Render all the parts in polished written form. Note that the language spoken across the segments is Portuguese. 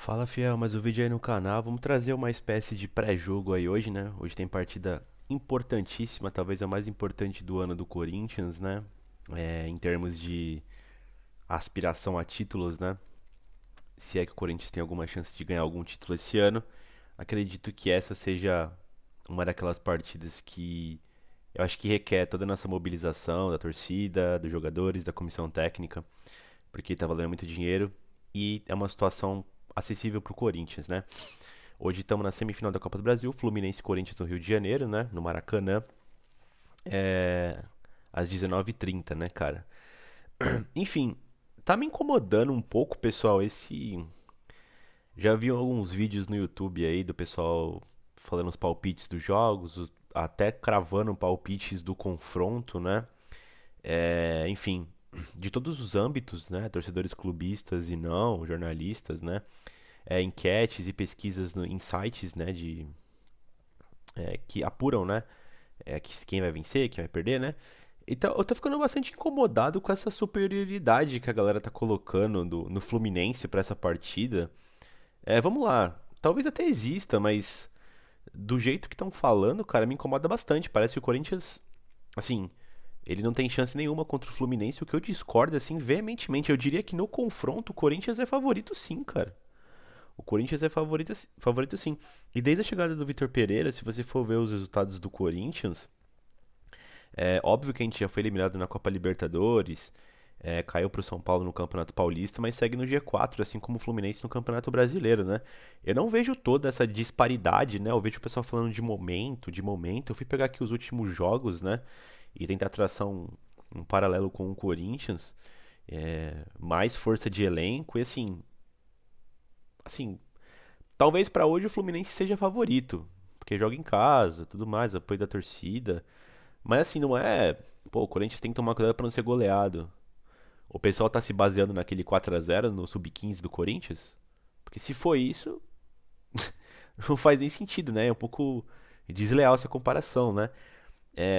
Fala, fiel, mais um vídeo aí no canal. Vamos trazer uma espécie de pré-jogo aí hoje, né? Hoje tem partida importantíssima, talvez a mais importante do ano do Corinthians, né? Em termos de aspiração a títulos, né? Se é que o Corinthians tem alguma chance de ganhar algum título esse ano, acredito que essa seja uma daquelas partidas que eu acho que requer toda a nossa mobilização da torcida, dos jogadores, da comissão técnica, porque tá valendo muito dinheiro e é uma situação acessível pro Corinthians, né? Hoje estamos na semifinal da Copa do Brasil, Fluminense e Corinthians no Rio de Janeiro, né? No Maracanã, é... às 19h30, né, cara? Enfim, tá me incomodando um pouco, pessoal, esse. Já vi alguns vídeos no YouTube aí do pessoal falando os palpites dos jogos, até cravando palpites do confronto, né? Enfim, de todos os âmbitos, né? Torcedores clubistas e não, jornalistas, né? Enquetes e pesquisas em sites, né? Que apuram, né? Quem vai vencer, quem vai perder, né? Então, eu tô ficando bastante incomodado com essa superioridade que a galera tá colocando no Fluminense pra essa partida. Vamos lá. Talvez até exista, mas do jeito que estão falando, cara, me incomoda bastante. Parece que o Corinthians, assim, ele não tem chance nenhuma contra o Fluminense, o que eu discordo, assim, veementemente. Eu diria que no confronto o Corinthians é favorito sim, cara. O Corinthians é favorito, favorito sim. E desde a chegada do Vitor Pereira, se você for ver os resultados do Corinthians, é óbvio que a gente já foi eliminado na Copa Libertadores, caiu pro São Paulo no Campeonato Paulista, mas segue no G4, assim como o Fluminense no Campeonato Brasileiro, né? Eu não vejo toda essa disparidade, né? Eu vejo o pessoal falando de momento, de momento. Eu fui pegar aqui os últimos jogos, né? E tentar traçar um paralelo com o Corinthians. Mais força de elenco e assim, talvez pra hoje o Fluminense seja favorito, porque joga em casa, tudo mais, apoio da torcida. Mas assim, não é. Pô, o Corinthians tem que tomar cuidado pra não ser goleado. O pessoal tá se baseando naquele 4-0 no sub-15 do Corinthians? Porque se for isso, não faz nem sentido, né? É um pouco desleal essa comparação, né?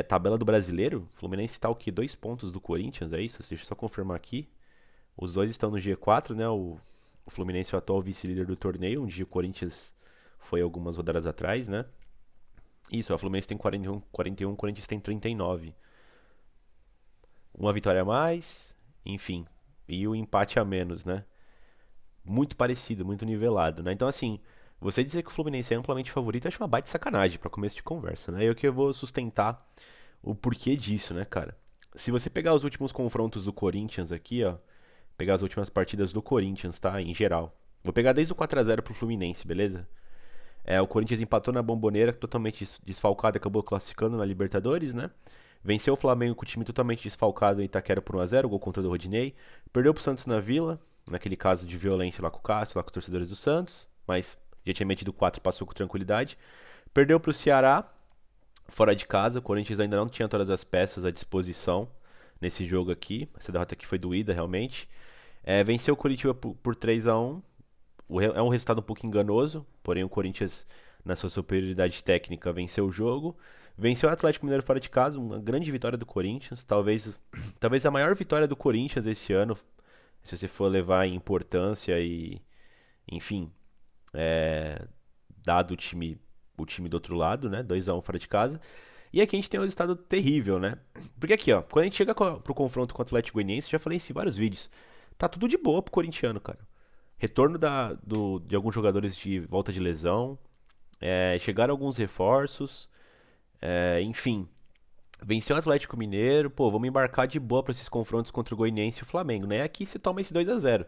Tabela do brasileiro, o Fluminense tá o quê? 2 pontos do Corinthians, é isso? Deixa eu só confirmar aqui. Os dois estão no G4, né? O Fluminense é o atual vice-líder do torneio, onde o Corinthians foi algumas rodadas atrás, né? Isso, o Fluminense tem 41, o Corinthians tem 39. Uma vitória a mais, enfim. E o empate a menos, né? Muito parecido, muito nivelado, né? Então, assim, você dizer que o Fluminense é amplamente favorito, eu acho uma baita sacanagem pra começo de conversa, né? Eu que eu vou sustentar o porquê disso, né, cara? Se você pegar os últimos confrontos do Corinthians aqui, ó, pegar as últimas partidas do Corinthians, tá? Em geral. Vou pegar desde o 4-0 pro Fluminense, beleza? O Corinthians empatou na Bomboneira, totalmente desfalcado, acabou classificando na Libertadores, né? Venceu o Flamengo com o time totalmente desfalcado em Itaquera por 1-0, gol contra o Rodinei. Perdeu pro Santos na Vila, naquele caso de violência lá com o Cássio, lá com os torcedores do Santos, mas já tinha metido 4, passou com tranquilidade. Perdeu pro Ceará, fora de casa, o Corinthians ainda não tinha todas as peças à disposição nesse jogo aqui. Essa derrota aqui foi doída, realmente. Venceu o Curitiba por 3-1. É um resultado um pouco enganoso, porém o Corinthians, na sua superioridade técnica, venceu o jogo. Venceu o Atlético Mineiro fora de casa, uma grande vitória do Corinthians, talvez a maior vitória do Corinthians esse ano, se você for levar em importância e, enfim, é, dado o time do outro lado, né? 2-1 fora de casa. E aqui a gente tem um resultado terrível, né? Porque aqui, ó, quando a gente chega pro confronto com o Atlético Goianiense, já falei isso em vários vídeos, tá tudo de boa pro corintiano, cara. Retorno de alguns jogadores de volta de lesão, chegaram alguns reforços, enfim, venceu o Atlético Mineiro, pô, vamos embarcar de boa para esses confrontos contra o Goianiense e o Flamengo, né? Aqui se toma esse 2-0,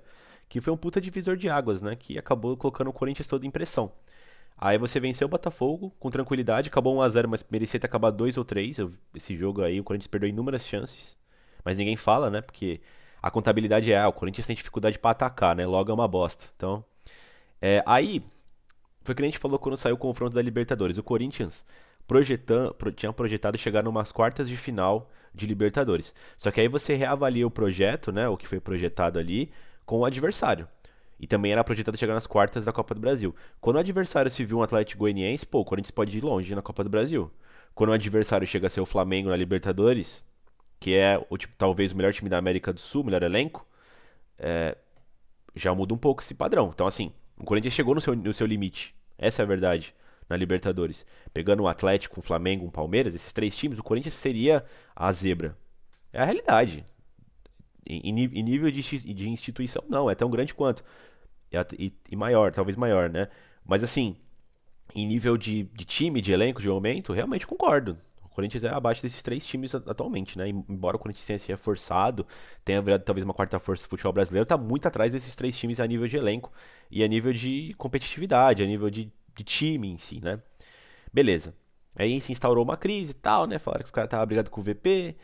que foi um puta divisor de águas, né? Que acabou colocando o Corinthians todo em pressão. Aí você venceu o Botafogo com tranquilidade, acabou 1-0, mas merecia ter acabado 2 ou 3. Esse jogo aí o Corinthians perdeu inúmeras chances, mas ninguém fala, né? Porque a contabilidade o Corinthians tem dificuldade pra atacar, né? Logo é uma bosta. Então, aí foi o que a gente falou quando saiu o confronto da Libertadores. O Corinthians tinha projetado chegar numas quartas de final de Libertadores. Só que aí você reavalia o projeto, né? O que foi projetado ali, com o adversário. E também era projetado chegar nas quartas da Copa do Brasil. Quando o adversário se viu um Atlético Goianiense, pô, o Corinthians pode ir longe na Copa do Brasil. Quando o adversário chega a ser o Flamengo na Libertadores, que é o tipo, talvez o melhor time da América do Sul, melhor elenco, já muda um pouco esse padrão. Então, assim, O Corinthians chegou no seu limite. Essa é a verdade. Na Libertadores. Pegando um Atlético, um Flamengo, um Palmeiras, esses três times, o Corinthians seria a zebra. É a realidade. Em nível de instituição, não. É tão grande quanto. E maior, talvez maior, né? Mas assim, em nível de time, de elenco, de momento, realmente concordo. O Corinthians é abaixo desses três times atualmente, né? Embora o Corinthians tenha se reforçado, tenha virado talvez uma quarta força do futebol brasileiro, tá muito atrás desses três times a nível de elenco e a nível de competitividade, a nível de time em si, né? Beleza. Aí se instaurou uma crise e tal, né? Falaram que os caras estavam brigando com o VP.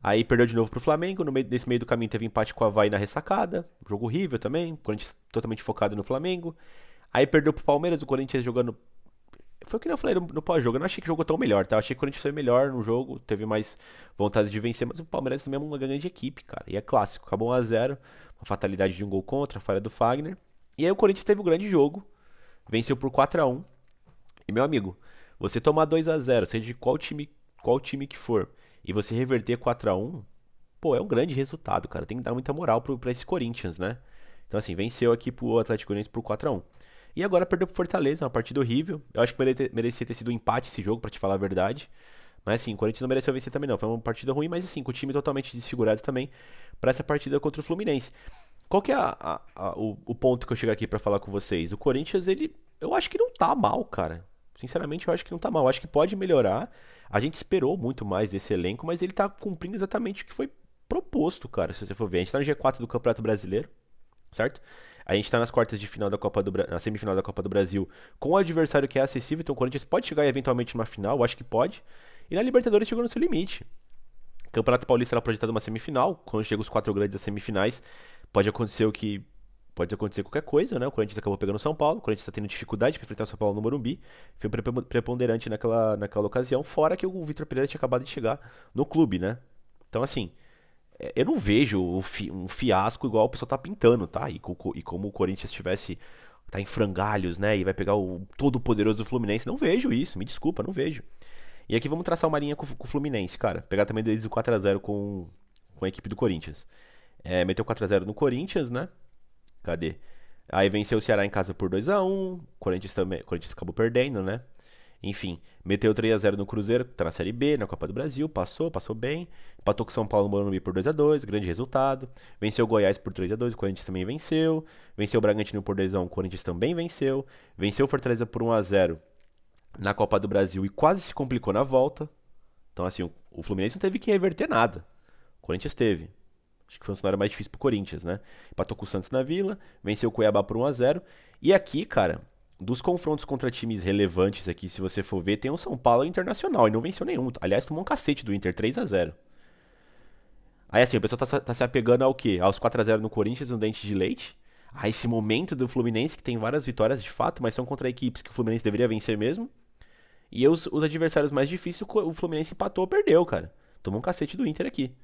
Aí perdeu de novo pro Flamengo. Nesse meio do caminho teve empate com o Avaí na ressacada. Jogo horrível também. O Corinthians totalmente focado no Flamengo. Aí perdeu pro Palmeiras, o Corinthians jogando. Foi o que eu falei no pós-jogo. Eu não achei que jogou tão melhor, tá? Eu achei que o Corinthians foi melhor no jogo, teve mais vontade de vencer, mas o Palmeiras também é uma grande equipe, cara. E é clássico. Acabou 1-0, uma fatalidade de um gol contra, a falha do Fagner. E aí o Corinthians teve um grande jogo, venceu por 4-1. E meu amigo, você tomar 2-0, seja de qual time que for, e você reverter 4-1, pô, é um grande resultado, cara. Tem que dar muita moral pra esse Corinthians, né? Então, assim, venceu aqui pro Atlético Goianiense por 4-1. E agora perdeu pro Fortaleza, uma partida horrível. Eu acho que merecia ter sido um empate esse jogo, pra te falar a verdade. Mas assim, o Corinthians não mereceu vencer também não. Foi uma partida ruim, mas assim, com o time totalmente desfigurado também pra essa partida contra o Fluminense. Qual que é o ponto que eu chego aqui pra falar com vocês? O Corinthians, eu acho que não tá mal, cara. Sinceramente, eu acho que não tá mal. Eu acho que pode melhorar. A gente esperou muito mais desse elenco, mas ele tá cumprindo exatamente o que foi proposto, cara, se você for ver. A gente tá no G4 do Campeonato Brasileiro, certo? A gente tá nas quartas de final da na semifinal da Copa do Brasil com um adversário que é acessível, então o Corinthians pode chegar eventualmente numa final, eu acho que pode. E na Libertadores chegou no seu limite. Campeonato Paulista era projetado uma semifinal, quando chega os quatro grandes das semifinais, pode acontecer o que pode acontecer qualquer coisa, né? O Corinthians acabou pegando o São Paulo, o Corinthians está tendo dificuldade para enfrentar o São Paulo no Morumbi, foi preponderante naquela ocasião, fora que o Vitor Pereira tinha acabado de chegar no clube, né? Então, assim, eu não vejo um fiasco igual o pessoal tá pintando, tá? E como o Corinthians tivesse tá em frangalhos, né? E vai pegar o todo poderoso do Fluminense, não vejo isso, me desculpa, não vejo. E aqui vamos traçar uma linha com o Fluminense, cara. Pegar também desde o 4-0 com a equipe do Corinthians. Meteu 4-0 no Corinthians, né? Cadê? Aí venceu o Ceará em casa por 2-1. Corinthians acabou perdendo, né? Enfim, meteu 3-0 no Cruzeiro, tá na Série B, na Copa do Brasil, passou bem. Empatou com o São Paulo no Morumbi por 2-2, grande resultado. Venceu o Goiás por 3-2, o Corinthians também venceu. Venceu o Bragantino por 2-1, o Corinthians também venceu. Venceu o Fortaleza por 1-0 na Copa do Brasil e quase se complicou na volta. Então, assim, o Fluminense não teve que reverter nada. O Corinthians teve. Acho que foi um cenário mais difícil pro Corinthians, né? Empatou com o Santos na Vila, venceu o Cuiabá por 1-0. E aqui, cara, dos confrontos contra times relevantes aqui, se você for ver, tem o São Paulo Internacional e não venceu nenhum. Aliás, tomou um cacete do Inter, 3-0. Aí assim, o pessoal tá se apegando ao quê? Aos 4-0 no Corinthians, no dente de leite. A esse momento do Fluminense, que tem várias vitórias de fato, mas são contra equipes que o Fluminense deveria vencer mesmo. E os adversários mais difíceis, o Fluminense empatou ou perdeu, cara. Tomou um cacete do Inter aqui.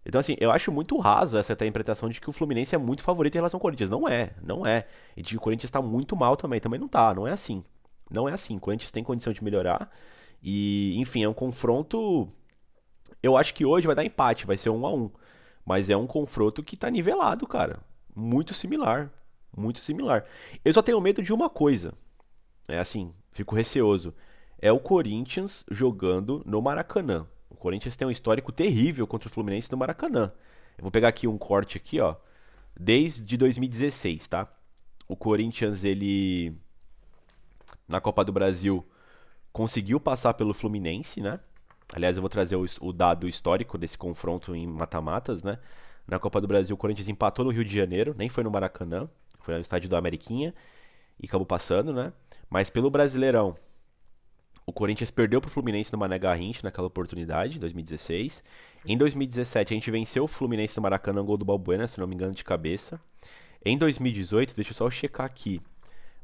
Então, assim, eu acho muito rasa essa interpretação de que o Fluminense é muito favorito em relação ao Corinthians. Não é, não é. E de que o Corinthians tá muito mal também. Também não tá, não é assim. Não é assim. O Corinthians tem condição de melhorar. E, enfim, é um confronto. Eu acho que hoje vai dar empate, vai ser 1-1. Mas é um confronto que tá nivelado, cara. Muito similar. Muito similar. Eu só tenho medo de uma coisa. É assim, fico receoso. É o Corinthians jogando no Maracanã. O Corinthians tem um histórico terrível contra o Fluminense no Maracanã. Eu vou pegar aqui um corte aqui, ó. Desde 2016, tá? O Corinthians, ele na Copa do Brasil conseguiu passar pelo Fluminense, né? Aliás, eu vou trazer o dado histórico desse confronto em mata-matas, né? Na Copa do Brasil, o Corinthians empatou no Rio de Janeiro, nem foi no Maracanã, foi no estádio do Ameriquinha e acabou passando, né? Mas pelo Brasileirão, o Corinthians perdeu pro Fluminense no Mané Garrincha naquela oportunidade, em 2016. Em 2017, a gente venceu o Fluminense no Maracanã, gol do Balbuena, se não me engano, de cabeça. Em 2018, deixa eu só checar aqui,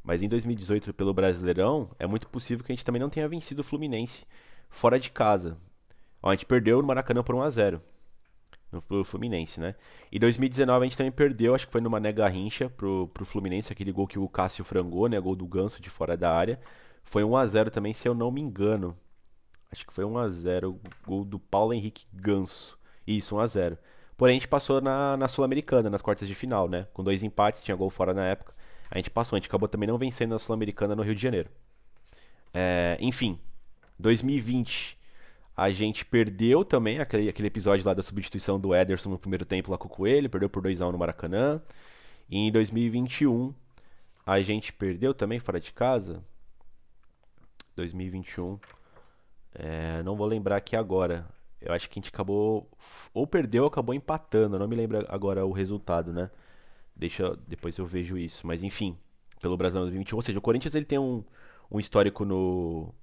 mas em 2018, pelo Brasileirão, é muito possível que a gente também não tenha vencido o Fluminense fora de casa. Ó, a gente perdeu no Maracanã por 1-0 pro Fluminense, né? E 2019 a gente também perdeu, acho que foi no Mané Garrincha pro Fluminense, aquele gol que o Cássio frangou, né? Gol do Ganso de fora da área. Foi 1-0 também, se eu não me engano. Acho que foi 1-0, gol do Paulo Henrique Ganso. Isso, 1-0. Porém, a gente passou na Sul-Americana, nas quartas de final, né? Com 2 empates, tinha gol fora na época. a gente passou. A gente acabou também não vencendo a Sul-Americana no Rio de Janeiro. Enfim, 2020 a gente perdeu também aquele episódio lá da substituição do Ederson no primeiro tempo lá com o Coelho, perdeu por 2-1 no Maracanã. E em 2021 a gente perdeu também fora de casa. 2021, não vou lembrar aqui agora. Eu acho que a gente acabou ou perdeu ou acabou empatando. Eu não me lembro agora o resultado, né? Depois eu vejo isso. Mas enfim, pelo Brasileirão 2021. Ou seja, o Corinthians ele tem um histórico no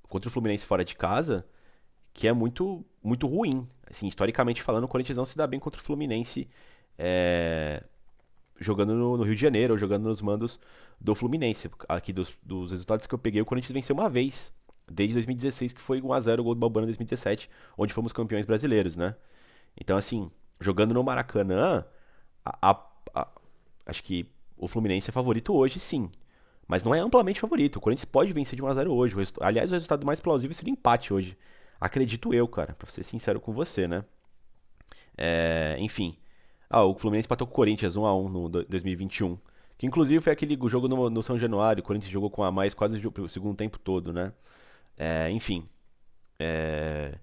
contra o Fluminense fora de casa que é muito, muito ruim. Assim, historicamente falando, o Corinthians não se dá bem contra o Fluminense é, jogando no Rio de Janeiro ou jogando nos mandos do Fluminense. Aqui dos resultados que eu peguei, o Corinthians venceu uma vez, desde 2016, que foi 1-0 o gol do Balbuena em 2017, onde fomos campeões brasileiros, né? Então, assim, jogando no Maracanã, a- a- a- acho que o Fluminense é favorito hoje, sim. Mas não é amplamente favorito. O Corinthians pode vencer de 1-0 hoje. Aliás, o resultado mais plausível seria empate hoje. Acredito eu, cara, pra ser sincero com você, né? Enfim. O Fluminense empatou com o Corinthians 1-1 no 2021. Que inclusive foi aquele jogo no São Januário. O Corinthians jogou com a mais quase o segundo tempo todo, né? Enfim. É,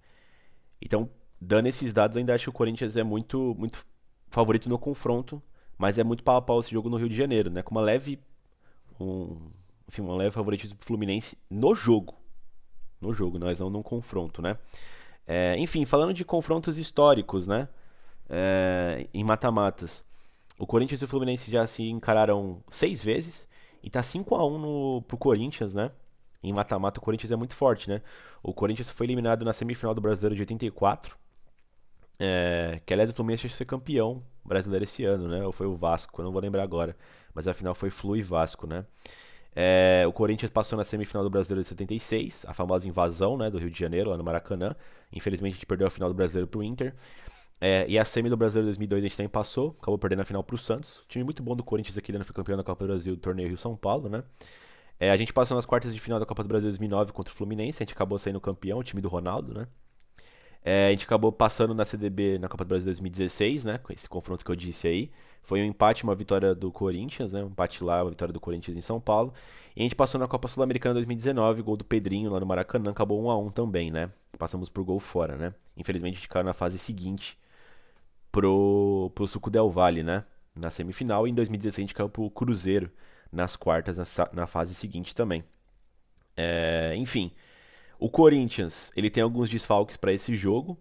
Então, dando esses dados, ainda acho que o Corinthians é muito, muito favorito no confronto. Mas é muito pau a pau esse jogo no Rio de Janeiro, né? Com um, um leve favoritismo pro Fluminense no jogo. No jogo, nós não num confronto, né? Enfim, falando de confrontos históricos, né? Em mata-matas. O Corinthians e o Fluminense já se encararam 6 vezes e tá 5-1 pro Corinthians, né? Em mata-mata o Corinthians é muito forte, né? O Corinthians foi eliminado na semifinal do Brasileiro de 84, que aliás o Fluminense foi campeão brasileiro esse ano, né? Ou foi o Vasco, eu não vou lembrar agora. Mas a final foi Flu e Vasco, né? O Corinthians passou na semifinal do Brasileiro de 76, a famosa invasão, né, do Rio de Janeiro, lá no Maracanã. Infelizmente a gente perdeu a final do Brasileiro pro Inter. E a semi do Brasileiro 2002 a gente também passou, acabou perdendo a final pro Santos. Time muito bom do Corinthians aquele ano foi campeão da Copa do Brasil do torneio Rio-São Paulo, né? A gente passou nas quartas de final da Copa do Brasil 2009 contra o Fluminense, a gente acabou saindo campeão, o time do Ronaldo, né? A gente acabou passando na CDB na Copa do Brasil 2016, né? Com esse confronto que eu disse aí. Foi um empate, uma vitória do Corinthians, né? Um empate lá, uma vitória do Corinthians em São Paulo. E a gente passou na Copa Sul-Americana 2019, gol do Pedrinho lá no Maracanã, acabou 1-1 também, né? Passamos por gol fora, né? Infelizmente a gente caiu na fase seguinte pro Suco Del Valle, né? Na semifinal. E em 2016 a gente caiu pro Cruzeiro nas quartas, na fase seguinte também. Enfim, o Corinthians, ele tem alguns desfalques para esse jogo.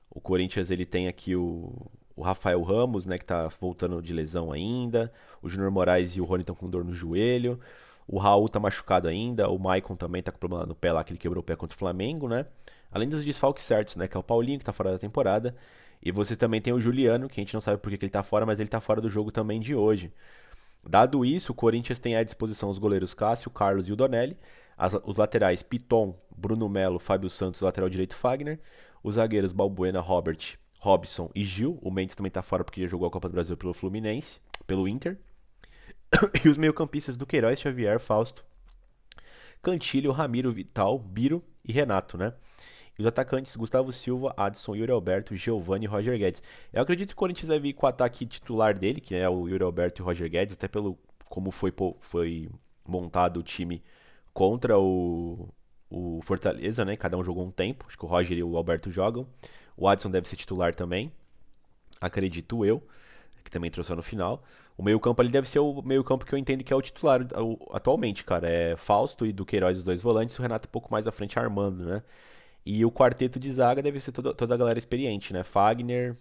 O Corinthians, ele tem aqui o Rafael Ramos, né, que tá voltando de lesão ainda. O Júnior Moraes e o Rony estão com dor no joelho. O Raul tá machucado ainda. O Maicon também tá com problema no pé lá, que ele quebrou o pé contra o Flamengo, né? Além dos desfalques certos, né, que é o Paulinho, que tá fora da temporada. E você também tem o Juliano, que a gente não sabe por que ele tá fora, mas ele tá fora do jogo também de hoje. Dado isso, o Corinthians tem à disposição os goleiros Cássio, Carlos e o Donelli, os laterais Piton, Bruno Melo, Fábio Santos, lateral direito Fagner, os zagueiros Balbuena, Robert, Robson e Gil. O Mendes também está fora porque já jogou a Copa do Brasil pelo Fluminense, pelo Inter. E os meio-campistas do Queiroz, Xavier, Fausto, Cantilho, Ramiro, Vital, Biro e Renato, né? E os atacantes Gustavo Silva, Adson, Yuri Alberto, Giovanni e Roger Guedes. Eu acredito que o Corinthians deve ir com o ataque titular dele, que é o Yuri Alberto e o Roger Guedes, até pelo como foi montado o time contra o Fortaleza, né? Cada um jogou um tempo. Acho que o Roger e o Alberto jogam. O Adson deve ser titular também, acredito eu, que também trouxe no final. O meio-campo ali deve ser o meio-campo que eu entendo que é o titular atualmente, cara. É Fausto e Duqueiroz, os dois volantes, e o Renato um pouco mais à frente armando, né? E o quarteto de zaga deve ser toda a galera experiente, né? Fagner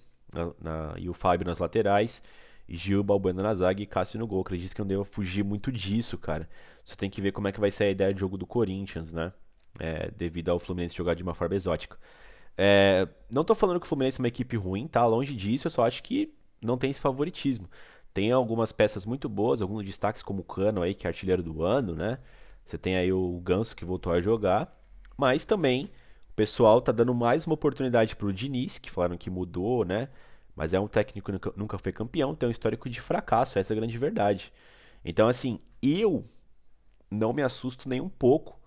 e o Fábio nas laterais, Gil, Balbuena na zaga e Cássio no gol. Acredito que não deva fugir muito disso, cara. Só tem que ver como é que vai ser a ideia de jogo do Corinthians, né? Devido ao Fluminense jogar de uma forma exótica. Não tô falando que o Fluminense é uma equipe ruim, tá? Longe disso, eu só acho que não tem esse favoritismo. Tem algumas peças muito boas, alguns destaques como o Cano aí, que é artilheiro do ano, né? Você tem aí o Ganso que voltou a jogar, mas também o pessoal tá dando mais uma oportunidade pro Diniz, que falaram que mudou, né? Mas é um técnico que nunca foi campeão, tem um histórico de fracasso, essa é a grande verdade. Então, assim, eu não me assusto nem um pouco.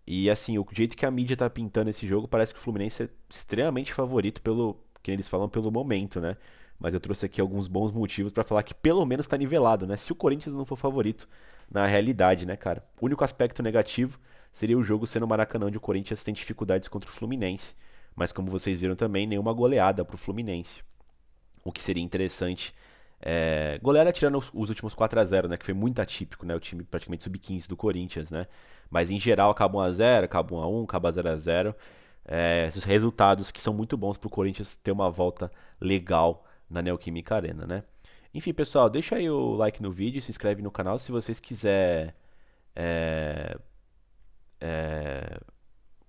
E assim, o jeito que a mídia tá pintando esse jogo, parece que o Fluminense é extremamente favorito pelo que eles falam pelo momento, né? mas eu trouxe aqui alguns bons motivos pra falar que pelo menos tá nivelado, né? Se o Corinthians não for favorito na realidade, né, cara? O único aspecto negativo seria o jogo sendo Maracanã, onde o Corinthians tem dificuldades contra o Fluminense, mas como vocês viram também, nenhuma goleada pro Fluminense. O que seria interessante. Goleada tirando os últimos 4-0, né? Que foi muito atípico, né? O time praticamente sub-15 do Corinthians, né? Mas em geral acaba 1-0, acaba 1-1, acaba 0-0. Esses resultados que são muito bons pro Corinthians ter uma volta legal na Neoquímica Arena, né? Enfim, pessoal, deixa aí o like no vídeo, se inscreve no canal se vocês quiserem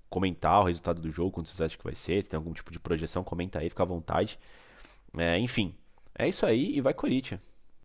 comentar o resultado do jogo, quanto vocês acham que vai ser, se tem algum tipo de projeção, comenta aí, fica à vontade. Enfim, é isso aí e vai Corinthians.